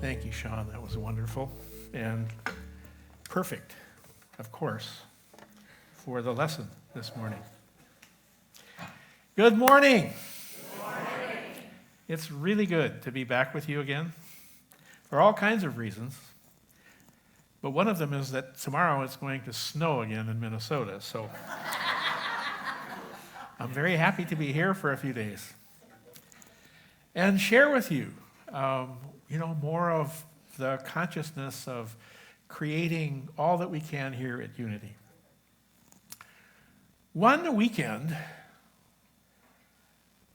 Thank you, Sean. That was wonderful and perfect, of course, for the lesson this morning. Good morning. Good morning. It's really good to be back with you again for all kinds of reasons. But one of them is that tomorrow it's going to snow again in Minnesota. So I'm very happy to be here for a few days and share with you, more of the consciousness of creating all that we can here at Unity. One weekend,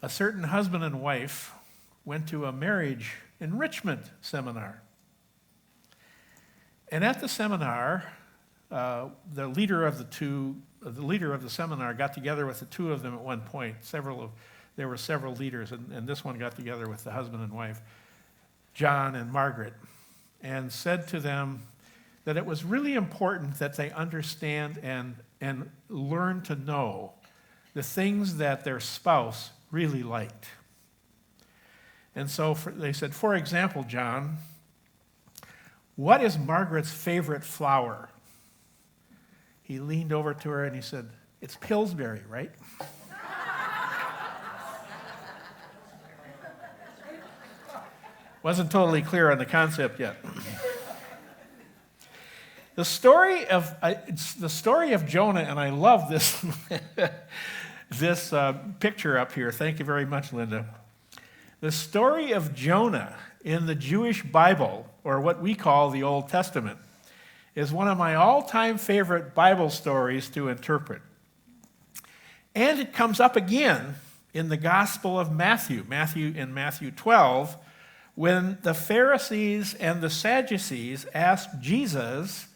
a certain husband and wife went to a marriage enrichment seminar. And at the seminar, the leader of the seminar got together with the two of them at one point. There were several leaders, and this one got together with the husband and wife, John and Margaret, and said to them that it was really important that they understand and learn to know the things that their spouse really liked. And so they said, for example, John, what is Margaret's favorite flower? He leaned over to her and he said, it's Pillsbury, right? Wasn't totally clear on the concept yet. The story of Jonah, and I love this this picture up here. Thank you very much, Linda. The story of Jonah in the Jewish Bible, or what we call the Old Testament, is one of my all-time favorite Bible stories to interpret. And it comes up again in the Gospel of Matthew, in Matthew 12, when the Pharisees and the Sadducees asked Jesus,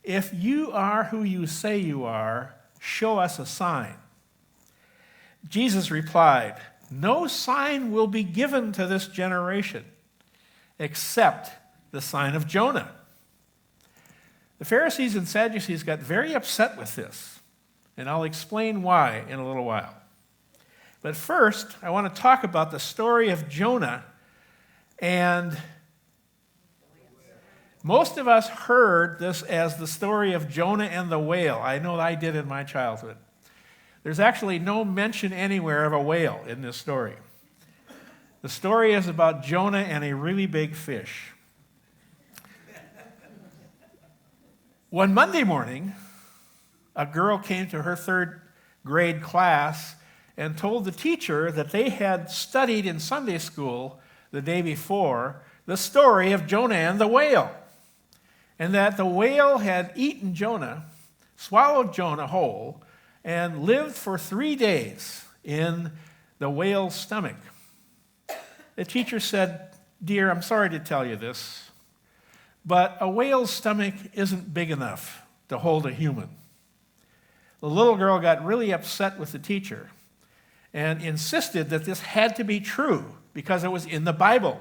if you are who you say you are, show us a sign. Jesus replied, no sign will be given to this generation except the sign of Jonah. The Pharisees and Sadducees got very upset with this, and I'll explain why in a little while. But first, I want to talk about the story of Jonah. And most of us heard this as the story of Jonah and the whale. I know I did in my childhood. There's actually no mention anywhere of a whale in this story. The story is about Jonah and a really big fish. One Monday morning, a girl came to her third grade class and told the teacher that they had studied in Sunday school the day before the story of Jonah and the whale, and that the whale had eaten Jonah, swallowed Jonah whole, and lived for 3 days in the whale's stomach. The teacher said, dear, I'm sorry to tell you this, but a whale's stomach isn't big enough to hold a human. The little girl got really upset with the teacher and insisted that this had to be true because it was in the Bible.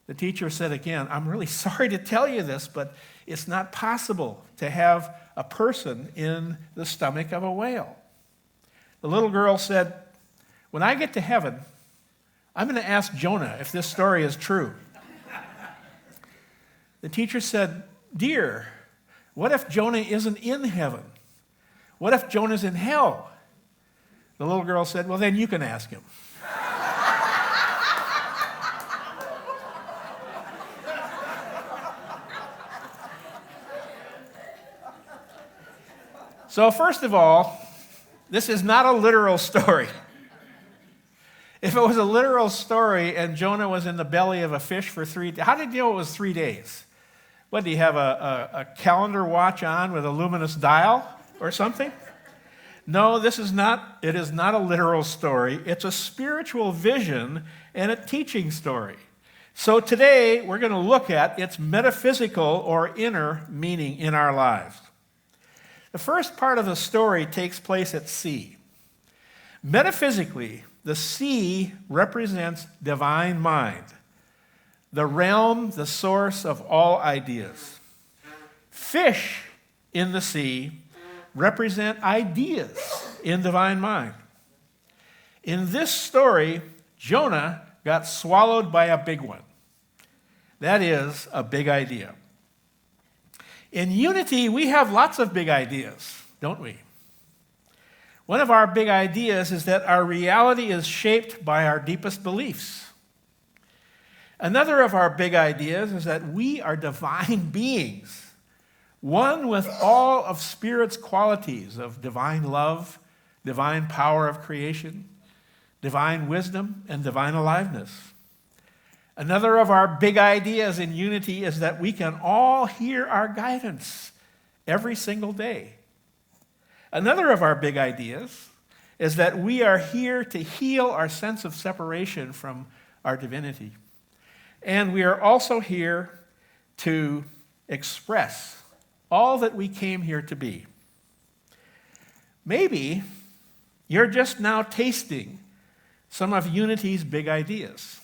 The teacher said again, I'm really sorry to tell you this, but it's not possible to have a person in the stomach of a whale. The little girl said, when I get to heaven, I'm going to ask Jonah if this story is true. The teacher said, dear, what if Jonah isn't in heaven? What if Jonah's in hell? The little girl said, well, then you can ask him. So first of all, this is not a literal story. If it was a literal story and Jonah was in the belly of a fish for 3 days, how did you know it was 3 days? What, do you have a calendar watch on with a luminous dial or something? No, it is not a literal story. It's a spiritual vision and a teaching story. So today we're going to look at its metaphysical or inner meaning in our lives. The first part of the story takes place at sea. Metaphysically, the sea represents divine mind, the realm, the source of all ideas. Fish in the sea represent ideas in divine mind. In this story, Jonah got swallowed by a big one. That is a big idea. In unity, we have lots of big ideas, don't we? One of our big ideas is that our reality is shaped by our deepest beliefs. Another of our big ideas is that we are divine beings, one with all of Spirit's qualities of divine love, divine power of creation, divine wisdom, and divine aliveness. Another of our big ideas in unity is that we can all hear our guidance every single day. Another of our big ideas is that we are here to heal our sense of separation from our divinity. And we are also here to express all that we came here to be. Maybe you're just now tasting some of Unity's big ideas.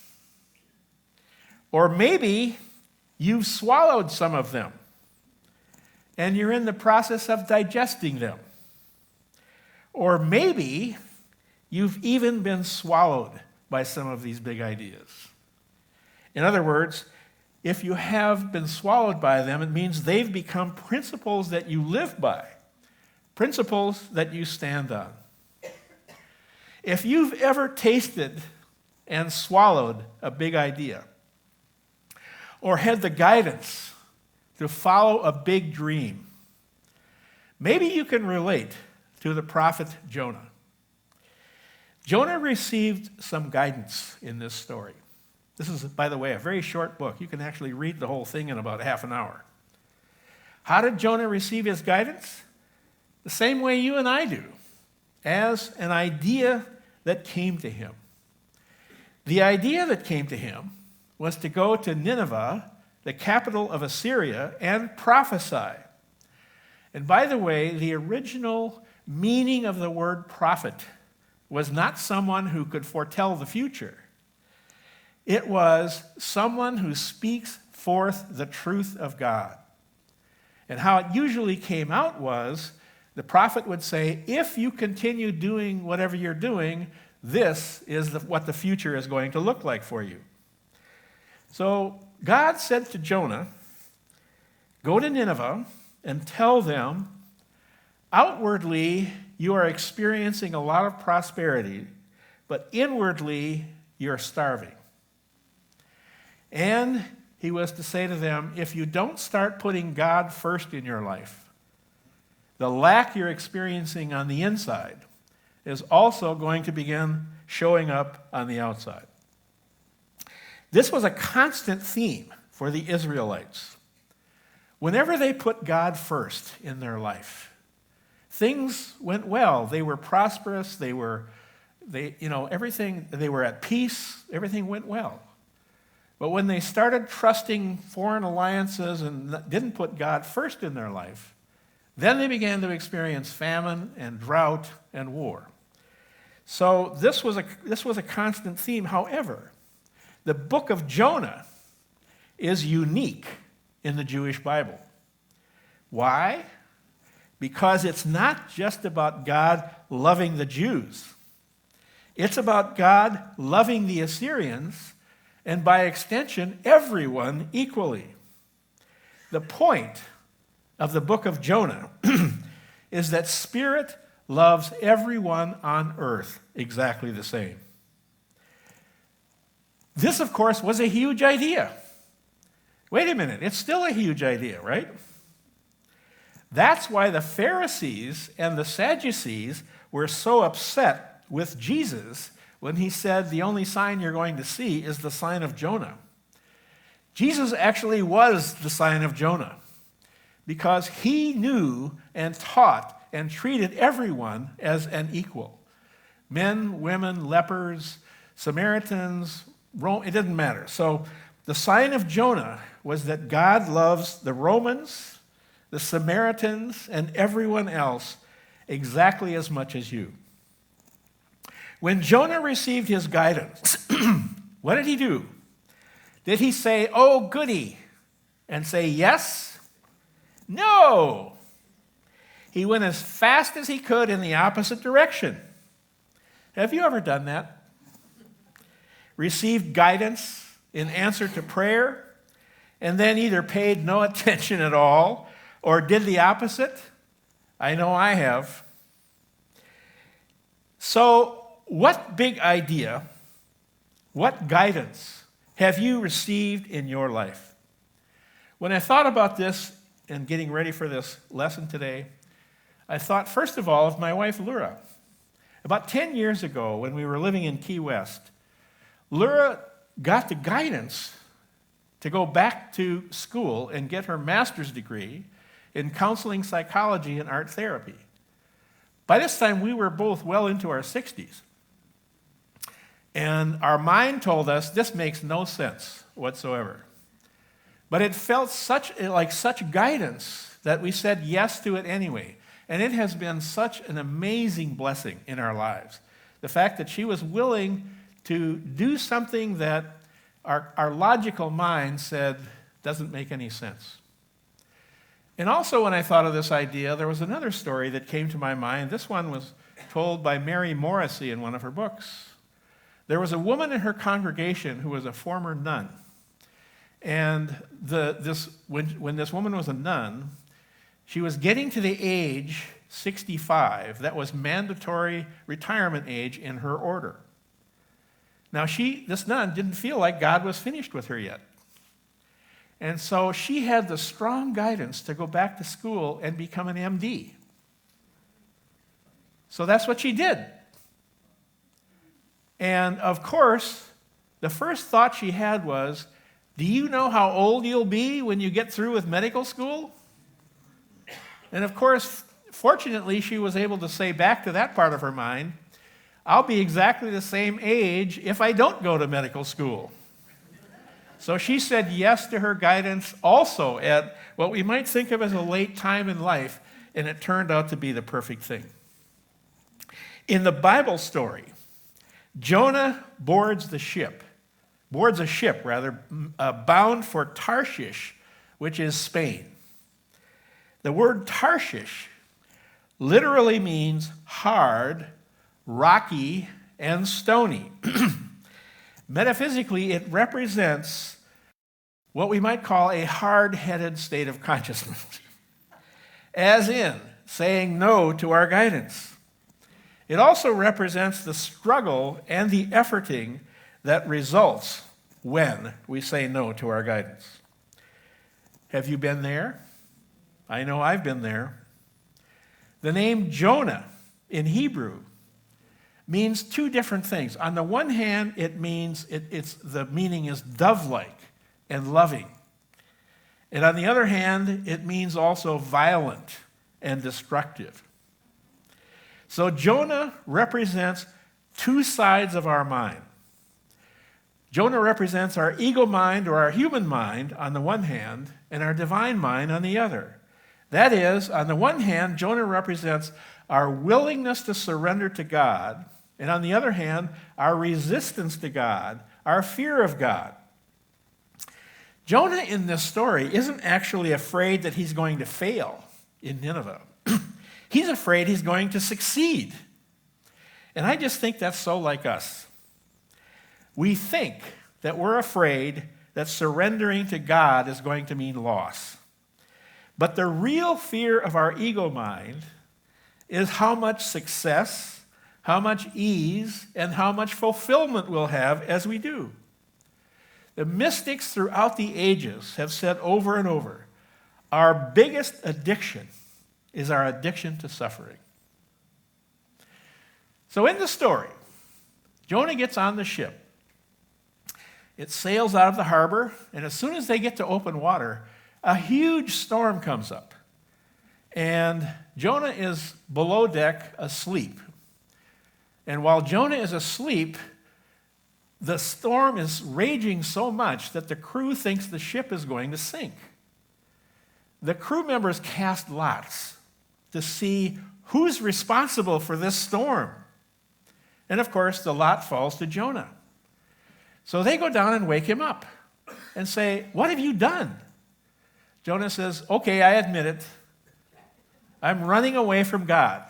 Or maybe you've swallowed some of them and you're in the process of digesting them. Or maybe you've even been swallowed by some of these big ideas. In other words, if you have been swallowed by them, it means they've become principles that you live by, principles that you stand on. If you've ever tasted and swallowed a big idea, or had the guidance to follow a big dream, maybe you can relate to the prophet Jonah. Jonah received some guidance in this story. This is, by the way, a very short book. You can actually read the whole thing in about half an hour. How did Jonah receive his guidance? The same way you and I do, as an idea that came to him. The idea that came to him was to go to Nineveh, the capital of Assyria, and prophesy. And by the way, the original meaning of the word prophet was not someone who could foretell the future. It was someone who speaks forth the truth of God. And how it usually came out was the prophet would say, if you continue doing whatever you're doing, this is what the future is going to look like for you. So God said to Jonah, go to Nineveh and tell them, outwardly you are experiencing a lot of prosperity, but inwardly you're starving. And he was to say to them, if you don't start putting God first in your life, the lack you're experiencing on the inside is also going to begin showing up on the outside. This was a constant theme for the Israelites. Whenever they put God first in their life, things went well. They were prosperous. They were at peace. Everything went well. But when they started trusting foreign alliances and didn't put God first in their life, then they began to experience famine and drought and war. So this was a constant theme. However, the book of Jonah is unique in the Jewish Bible. Why? Because it's not just about God loving the Jews. It's about God loving the Assyrians, and by extension, everyone equally. The point of the book of Jonah is that Spirit loves everyone on earth exactly the same. This, of course, was a huge idea. Wait a minute, it's still a huge idea, right? That's why the Pharisees and the Sadducees were so upset with Jesus when he said the only sign you're going to see is the sign of Jonah. Jesus actually was the sign of Jonah because he knew and taught and treated everyone as an equal. Men, women, lepers, Samaritans, it didn't matter. So the sign of Jonah was that God loves the Romans, the Samaritans, and everyone else exactly as much as you. When Jonah received his guidance, what did he do? Did he say, oh, goody, and say yes? No. He went as fast as he could in the opposite direction. Have you ever done that? Received guidance in answer to prayer, and then either paid no attention at all or did the opposite? I know I have. So, what big idea, what guidance have you received in your life? When I thought about this and getting ready for this lesson today, I thought, first of all, of my wife, Laura. About 10 years ago, when we were living in Key West, Laura got the guidance to go back to school and get her master's degree in counseling psychology and art therapy. By this time, we were both well into our 60s. And our mind told us this makes no sense whatsoever. But it felt like such guidance that we said yes to it anyway. And it has been such an amazing blessing in our lives. The fact that she was willing to do something that our logical mind said doesn't make any sense. And also when I thought of this idea, there was another story that came to my mind. This one was told by Mary Morrissey in one of her books. There was a woman in her congregation who was a former nun. And when this woman was a nun, she was getting to the age 65. That was mandatory retirement age in her order. Now, this nun didn't feel like God was finished with her yet. And so she had the strong guidance to go back to school and become an MD. So that's what she did. And of course, the first thought she had was, do you know how old you'll be when you get through with medical school? And of course, fortunately, she was able to say back to that part of her mind, I'll be exactly the same age if I don't go to medical school. So she said yes to her guidance also at what we might think of as a late time in life, and it turned out to be the perfect thing. In the Bible story, Jonah boards a ship, bound for Tarshish, which is Spain. The word Tarshish literally means hard, rocky, and stony. Metaphysically, it represents what we might call a hard-headed state of consciousness, as in saying no to our guidance. It also represents the struggle and the efforting that results when we say no to our guidance. Have you been there? I know I've been there. The name Jonah in Hebrew means two different things. On the one hand, it means the meaning is dove-like and loving. And on the other hand, it means also violent and destructive. So Jonah represents two sides of our mind. Jonah represents our ego mind or our human mind on the one hand and our divine mind on the other. That is, on the one hand, Jonah represents our willingness to surrender to God, and on the other hand, our resistance to God, our fear of God. Jonah in this story isn't actually afraid that he's going to fail in Nineveh. He's afraid he's going to succeed. And I just think that's so like us. We think that we're afraid that surrendering to God is going to mean loss. But the real fear of our ego mind is how much success, how much ease, and how much fulfillment we'll have as we do. The mystics throughout the ages have said over and over, our biggest addiction is our addiction to suffering. So in the story, Jonah gets on the ship. It sails out of the harbor, and as soon as they get to open water, a huge storm comes up. And Jonah is below deck asleep. And while Jonah is asleep, the storm is raging so much that the crew thinks the ship is going to sink. The crew members cast lots to see who's responsible for this storm. And of course, the lot falls to Jonah. So they go down and wake him up and say, what have you done? Jonah says, okay, I admit it. I'm running away from God.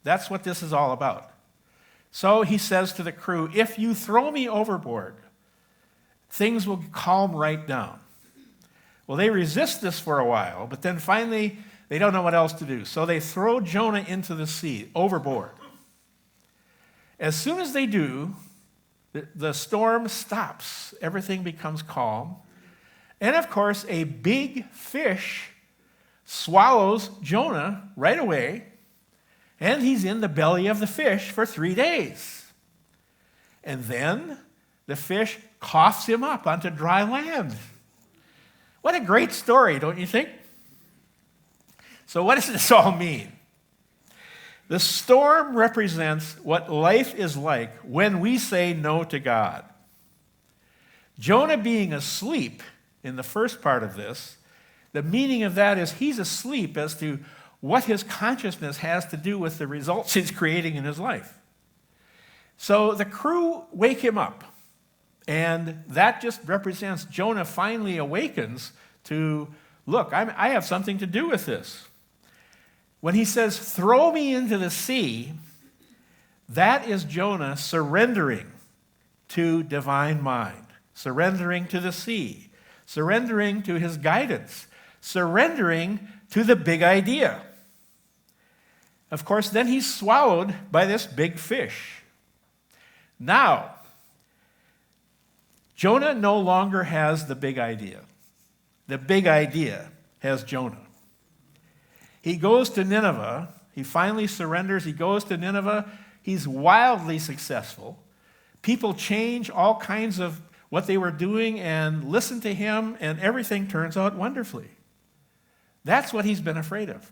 That's what this is all about. So he says to the crew, if you throw me overboard, things will calm right down. Well, they resist this for a while, but then finally they don't know what else to do. So they throw Jonah into the sea, overboard. As soon as they do, the storm stops. Everything becomes calm. And of course, a big fish swallows Jonah right away, and he's in the belly of the fish for 3 days. And then the fish coughs him up onto dry land. What a great story, don't you think? So what does this all mean? The storm represents what life is like when we say no to God. Jonah being asleep in the first part of this, the meaning of that is he's asleep as to what his consciousness has to do with the results he's creating in his life. So the crew wake him up, and that just represents Jonah finally awakens to, look, I have something to do with this. When he says, throw me into the sea, that is Jonah surrendering to divine mind, surrendering to the sea, surrendering to his guidance, surrendering to the big idea. Of course, then he's swallowed by this big fish. Now, Jonah no longer has the big idea. The big idea has Jonah. He goes to Nineveh. He finally surrenders. He goes to Nineveh. He's wildly successful. People change all kinds of what they were doing and listen to him, and everything turns out wonderfully. That's what he's been afraid of.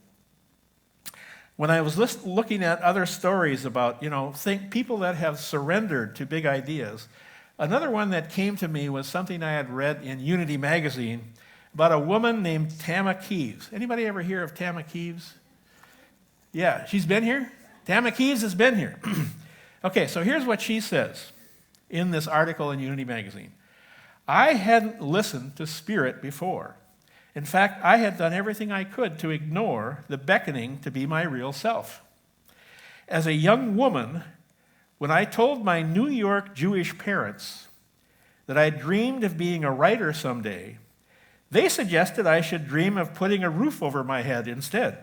When I was looking at other stories about, people that have surrendered to big ideas, another one that came to me was something I had read in Unity magazine about a woman named Tama Keeves. Anybody ever hear of Tama Keeves? Yeah, she's been here? Tama Keeves has been here. Okay, so here's what she says in this article in Unity magazine. I hadn't listened to Spirit before. In fact, I had done everything I could to ignore the beckoning to be my real self. As a young woman, when I told my New York Jewish parents that I dreamed of being a writer someday, they suggested I should dream of putting a roof over my head instead.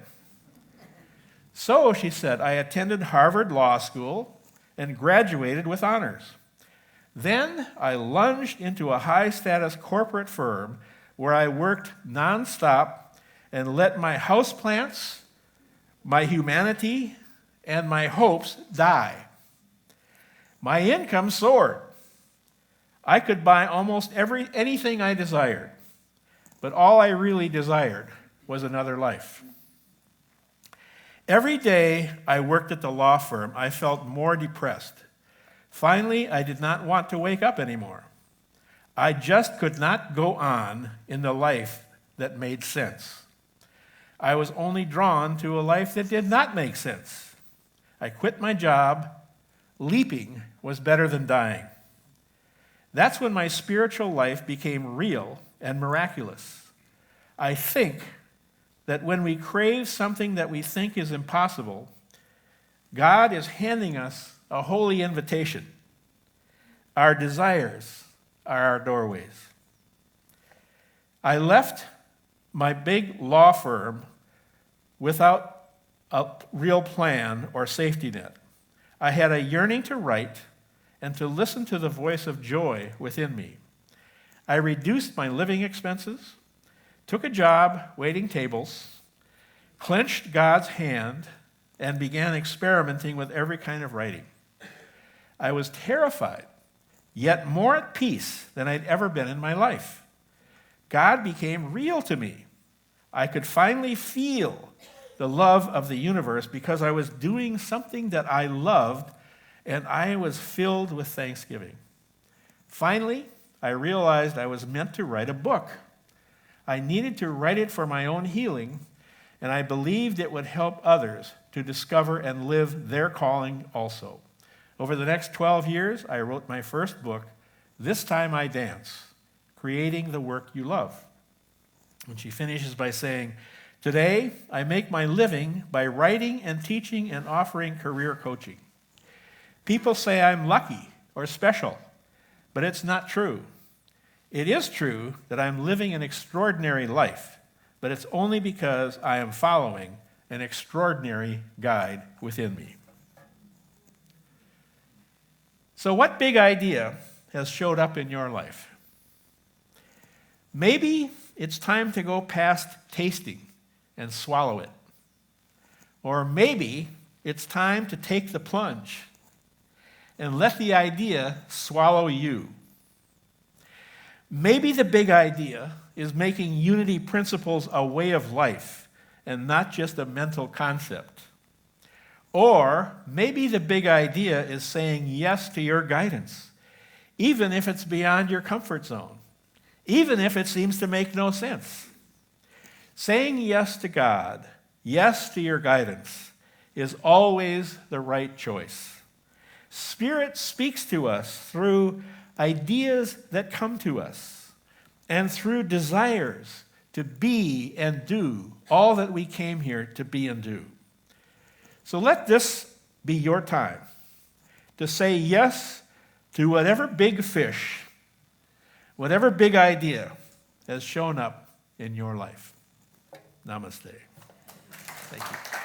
So, she said, I attended Harvard Law School and graduated with honors. Then I lunged into a high-status corporate firm where I worked nonstop and let my houseplants, my humanity, and my hopes die. My income soared. I could buy almost anything I desired, but all I really desired was another life. Every day I worked at the law firm, I felt more depressed. Finally, I did not want to wake up anymore. I just could not go on in the life that made sense. I was only drawn to a life that did not make sense. I quit my job. Leaping was better than dying. That's when my spiritual life became real and miraculous. I think that when we crave something that we think is impossible, God is handing us a holy invitation. Our desires are our doorways. I left my big law firm without a real plan or safety net. I had a yearning to write and to listen to the voice of joy within me. I reduced my living expenses, took a job waiting tables, clenched God's hand, and began experimenting with every kind of writing. I was terrified, yet more at peace than I'd ever been in my life. God became real to me. I could finally feel the love of the universe because I was doing something that I loved, and I was filled with thanksgiving. Finally, I realized I was meant to write a book. I needed to write it for my own healing, and I believed it would help others to discover and live their calling also. Over the next 12 years, I wrote my first book, This Time I Dance, Creating the Work You Love. And she finishes by saying, today, I make my living by writing and teaching and offering career coaching. People say I'm lucky or special, but it's not true. It is true that I'm living an extraordinary life, but it's only because I am following an extraordinary guide within me. So what big idea has showed up in your life? Maybe it's time to go past tasting and swallow it. Or maybe it's time to take the plunge and let the idea swallow you. Maybe the big idea is making unity principles a way of life and not just a mental concept. Or maybe the big idea is saying yes to your guidance, even if it's beyond your comfort zone, even if it seems to make no sense. Saying yes to God, yes to your guidance, is always the right choice. Spirit speaks to us through ideas that come to us and through desires to be and do all that we came here to be and do. So let this be your time to say yes to whatever big fish, whatever big idea has shown up in your life. Namaste. Thank you.